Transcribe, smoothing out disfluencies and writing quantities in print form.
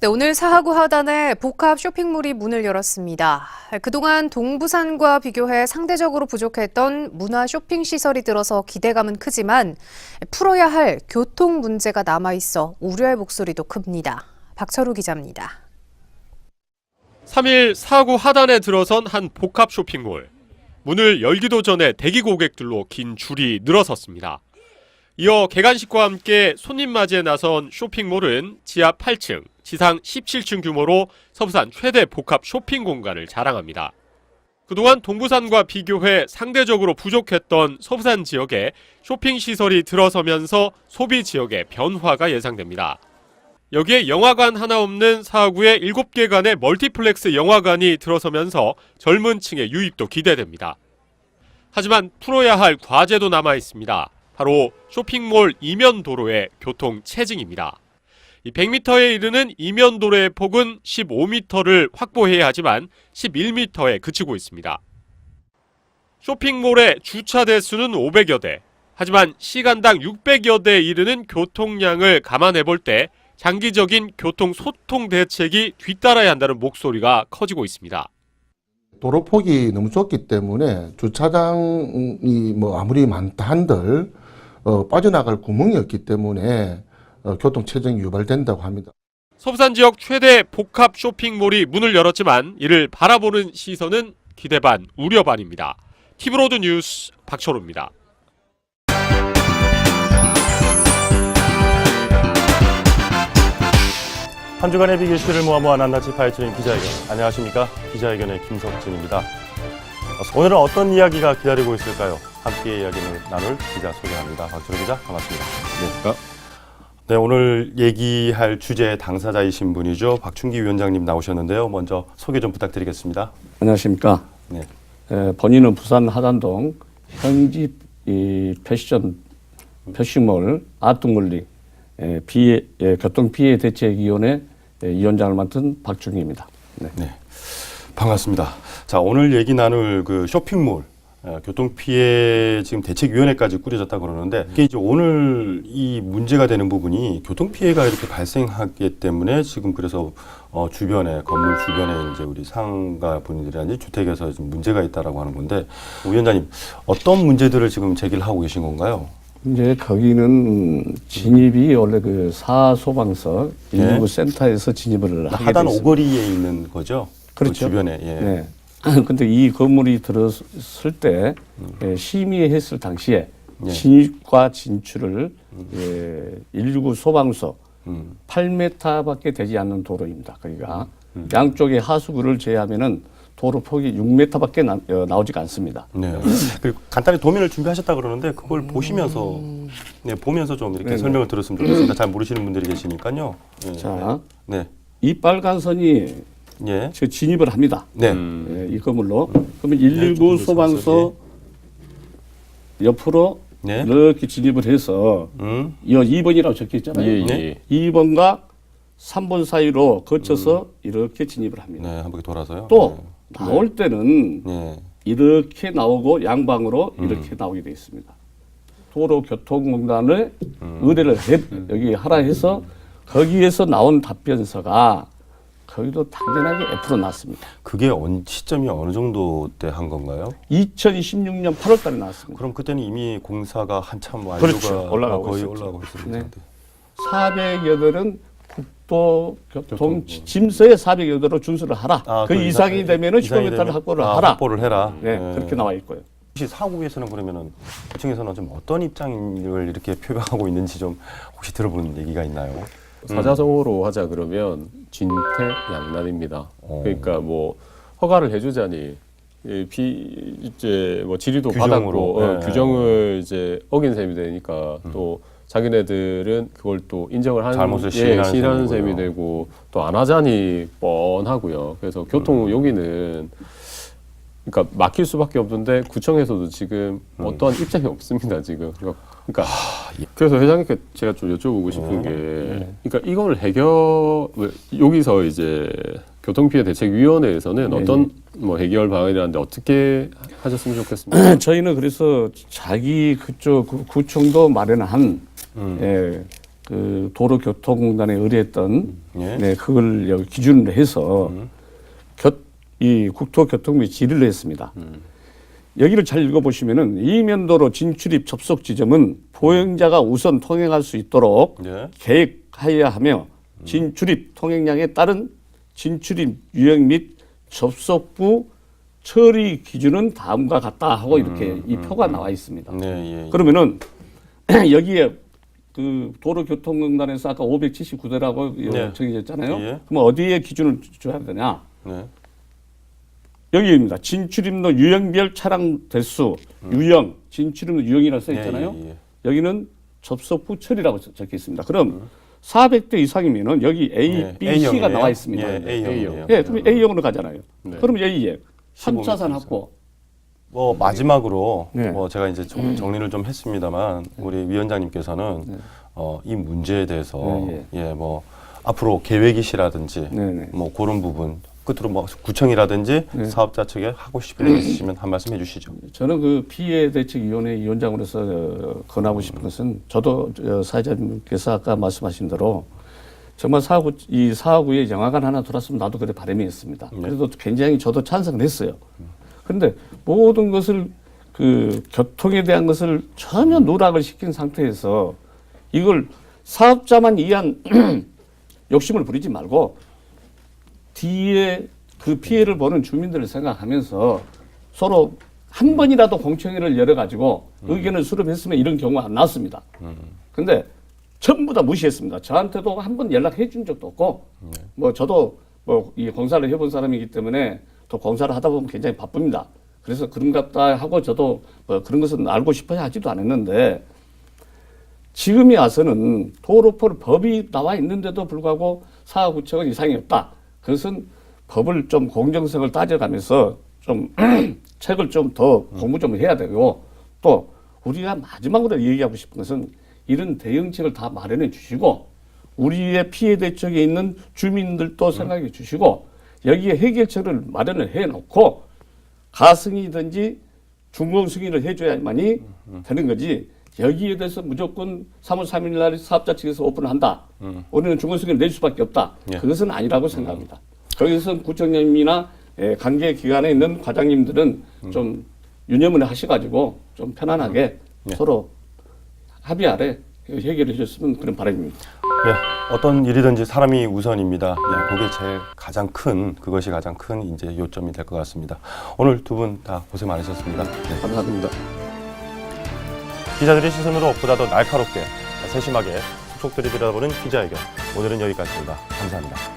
네, 오늘 사하구 하단에 복합 쇼핑몰이 문을 열었습니다. 그동안 동부산과 비교해 상대적으로 부족했던 문화 쇼핑 시설이 들어서 기대감은 크지만 풀어야 할 교통 문제가 남아있어 우려의 목소리도 큽니다. 박철우 기자입니다. 3일 사하구 하단에 들어선 한 복합 쇼핑몰. 문을 열기도 전에 대기 고객들로 긴 줄이 늘어섰습니다. 이어 개관식과 함께 손님 맞이에 나선 쇼핑몰은 지하 8층, 지상 17층 규모로 서부산 최대 복합 쇼핑 공간을 자랑합니다. 그동안 동부산과 비교해 상대적으로 부족했던 서부산 지역에 쇼핑 시설이 들어서면서 소비 지역의 변화가 예상됩니다. 여기에 영화관 하나 없는 사하구에 7개간의 멀티플렉스 영화관이 들어서면서 젊은 층의 유입도 기대됩니다. 하지만 풀어야 할 과제도 남아 있습니다. 바로 쇼핑몰 이면 도로의 교통 체증입니다. 100m에 이르는 이면 도로의 폭은 15m를 확보해야 하지만 11m에 그치고 있습니다. 쇼핑몰의 주차 대수는 500여 대. 하지만 시간당 600여 대에 이르는 교통량을 감안해 볼 때 장기적인 교통 소통 대책이 뒤따라야 한다는 목소리가 커지고 있습니다. 도로폭이 너무 좁기 때문에 주차장이 아무리 많다 한들 빠져나갈 구멍이 없기 때문에 교통 체증이 유발된다고 합니다. 서부산 지역 최대 복합 쇼핑몰이 문을 열었지만 이를 바라보는 시선은 기대 반, 우려 반입니다. TV로드 뉴스 박철우입니다. 한 주간의 비교 이슈를 모아 낱낱이 파헤치는 기자회견. 안녕하십니까? 기자회견의 김석진입니다. 오늘은 어떤 이야기가 기다리고 있을까요? 함께 이야기를 나눌 기자 소개합니다. 박철우 기자, 반갑습니다. 네, 오늘 얘기할 주제의 당사자이신 분이죠. 박춘기 위원장님 나오셨는데요. 먼저 소개 좀 부탁드리겠습니다. 안녕하십니까? 네. 본인은 부산 하단동 현지 패션몰 아트물리 교통피해 대책위원회 위원장을 맡은 박준기입니다. 네. 네, 반갑습니다. 자, 오늘 얘기 나눌 그 쇼핑몰 교통피해 지금 대책위원회까지 꾸려졌다고 그러는데 이게 이제 오늘 이 문제가 되는 부분이 교통피해가 이렇게 발생하기 때문에 지금 그래서 주변에 건물 주변에 이제 우리 상가 분들이라든지 주택에서 좀 문제가 있다라고 하는 건데 위원장님 어떤 문제들을 지금 제기를 하고 계신 건가요? 이제 거기는 진입이 원래 그 사소방서 119 센터에서 진입을 하게 하단 됐습니다. 오거리에 있는 거죠? 그렇죠. 그 주변에. 예. 네. 근데 이 건물이 들었을 때 심의했을 당시에 진입과 진출을 119 소방서 8m밖에 되지 않는 도로입니다. 거기가 양쪽의 하수구를 제외하면은 도로 폭이 6m밖에 나오지가 않습니다. 네. 그리고 간단히 도면을 준비하셨다 그러는데 그걸 보시면서 보면서 좀 이렇게 설명을 들었으면 좋겠습니다. 잘 모르시는 분들이 계시니까요. 네. 자, 네. 이 빨간 선이 저 진입을 합니다. 네. 이 건물로. 그러면 119 소방서 옆으로 이렇게 진입을 해서 2번이라고 적혀 있잖아요. 2번과 3번 사이로 거쳐서 이렇게 진입을 합니다. 네, 한 바퀴 돌아서요. 또 나올 때는 이렇게 나오고 양방으로 이렇게 나오게 되어 있습니다. 도로교통공단을 의뢰를 여기 하라 해서 거기에서 나온 답변서가 거기도 당연하게 F로 나왔습니다. 그게 시점이 어느 정도 때 한 건가요? 2016년 8월 달에 나왔습니다. 그럼 그때는 이미 공사가 한참 완료가 그렇죠. 올라가고 거의 있었죠. 올라가고 있을 네. 텐데. 400여들은 국도교통 짐서에 400여대로 준수를 하라. 그 이상이 되면은 시도메타를 확보를 하라. 확보를 해라. 네, 그렇게 나와 있고요. 혹시 사후에서는 그러면은 구청에서는 좀 어떤 입장을 이렇게 표명하고 있는지 좀 혹시 들어본 얘기가 있나요? 사자성어로 하자 그러면 진퇴양난입니다. 그러니까 뭐 허가를 해주자니 이제 뭐 지리도 규정으로, 받았고 규정을 이제 어긴 셈이 되니까 또 자기네들은 그걸 또 인정을 하는 잘못을 시인하는 셈이 되고 또 안 하자니 뻔하고요. 그래서 교통 여기는 그러니까 막힐 수밖에 없는데 구청에서도 지금 어떠한 입장이 없습니다 지금. 그러니까 그래서 회장님께 제가 좀 여쭤보고 싶은 게 그러니까 이걸 여기서 이제 교통피해 대책위원회에서는 어떤 뭐 해결 방안이라는데 어떻게 하셨으면 좋겠습니다. 저희는 그래서 자기 그쪽 구청도 마련한 그 도로교통공단에 의뢰했던 예. 네, 그걸 여기 기준으로 해서 이 국토교통부에 질의를 했습니다. 여기를 잘 읽어보시면은 이면도로 진출입 접속 지점은 보행자가 우선 통행할 수 있도록 예. 계획하여야 하며 진출입 통행량에 따른 진출입 유형 및 접속부 처리 기준은 다음과 같다 하고 이렇게 이 표가 나와 있습니다. 네, 예, 예. 그러면은 여기에 그 도로교통공단에서 아까 579대라고 네. 정해졌잖아요. 예. 그럼 어디에 기준을 줘야 되냐? 네. 여기입니다. 진출입로 유형별 차량 대수, 유형, 진출입로 유형이라고 써 있잖아요. 예, 예, 예. 여기는 접속부 처리라고 적혀 있습니다. 그럼 400대 이상이면은 여기 A, 예, B, A형이네요. C가 나와 있습니다. 예, A형이네요. 예, 그럼 A형으로 가잖아요. 네. 그럼 A에 15m 3차선 확보. 뭐 마지막으로 네. 뭐 제가 이제 정리를 좀 했습니다만 우리 위원장님께서는 이 문제에 대해서 네, 예, 뭐 앞으로 계획이시라든지 네, 네. 뭐 그런 부분 끝으로 뭐 구청이라든지 네. 사업자 측에 하고 싶은 일 있으시면 한 말씀 해주시죠. 저는 그 피해대책위원회 위원장으로서 권하고 싶은 것은 저도 사회자님께서 아까 말씀하신 대로 정말 이 사하구에 영화관 하나 들어왔으면 나도 그래 바람이었습니다. 그래도 굉장히 저도 찬성을 했어요. 그런데 모든 것을 그 교통에 대한 것을 전혀 누락을 시킨 상태에서 이걸 사업자만 위한 욕심을 부리지 말고 뒤에 그 피해를 보는 주민들을 생각하면서 서로 한 번이라도 공청회를 열어가지고 의견을 수렴했으면 이런 경우가 안 나왔습니다. 근데 전부 다 무시했습니다. 저한테도 한 번 연락해 준 적도 없고, 뭐 저도 뭐 이 공사를 해본 사람이기 때문에 또 공사를 하다 보면 굉장히 바쁩니다. 그래서 그런갑다 하고 저도 뭐 그런 것은 알고 싶어야 하지도 않았는데 지금에 와서는 도로포를 법이 나와 있는데도 불구하고 사하구청은 이상이 없다. 그것은 법을 좀 공정성을 따져가면서 좀 책을 좀 더 공부 좀 해야 되고 또 우리가 마지막으로 얘기하고 싶은 것은 이런 대응책을 다 마련해 주시고 우리의 피해 대책에 있는 주민들도 생각해 주시고 여기에 해결책을 마련을 해 놓고 가승이든지 중공승인을 해줘야만이 되는 거지 여기에 대해서 무조건 3월 3일 날 사업자 측에서 오픈을 한다. 우리는 중공승인을 낼 수밖에 없다. 예. 그것은 아니라고 생각합니다. 거기서 구청장님이나 관계 기관에 있는 과장님들은 좀 유념을 하셔가지고 좀 편안하게 예. 서로 합의 아래 해결해 주셨으면 그런 바람입니다. 예, 어떤 일이든지 사람이 우선입니다. 예, 그게 그것이 가장 큰 이제 요점이 될 것 같습니다. 오늘 두 분 다 고생 많으셨습니다. 네. 감사합니다. 기자들의 시선으로 보다 더 날카롭게 세심하게 속속들이 들여다보는 기자회견. 오늘은 여기까지입니다. 감사합니다.